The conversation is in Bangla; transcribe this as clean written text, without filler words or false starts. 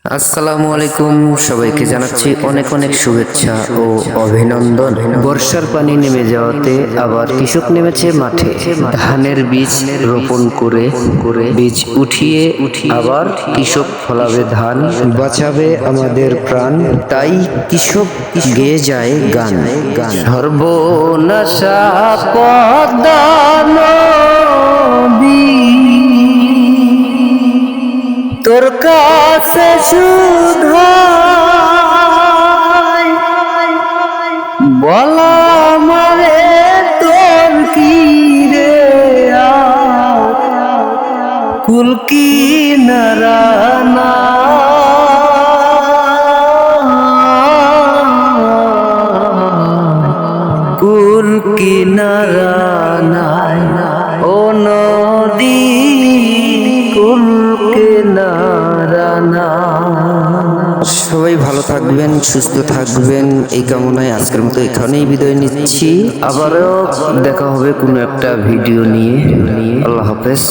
আসসালামু আলাইকুম, সবাইকে জানাচ্ছি অনেক অনেক শুভেচ্ছা ও অভিনন্দন। বর্ষার পানি নেমে যাওয়াতে আবার কৃষক নেমেছে মাঠে। ধানের বীজ রোপণ করে বীজ উঠিয়ে আবার কৃষক ফলাবে ধান, বাঁচাবে আমাদের প্রাণ। তাই কৃষক গেয়ে যায় গান। সর্বনাশা পদ্মা নদী, তোর কাছে শুধাই বলা মারে তোর কি রে কুল কিনারা না, কুল কিনারা নাই ও নদী, কুল কিনারা না। সবাই ভালো থাকবেন, সুস্থ থাকবেন এই কামনায় আজকের মতো এখানেই বিদায় নিচ্ছি। আবারও দেখা হবে কোনো একটা ভিডিও নিয়ে। আল্লাহ হাফেজ।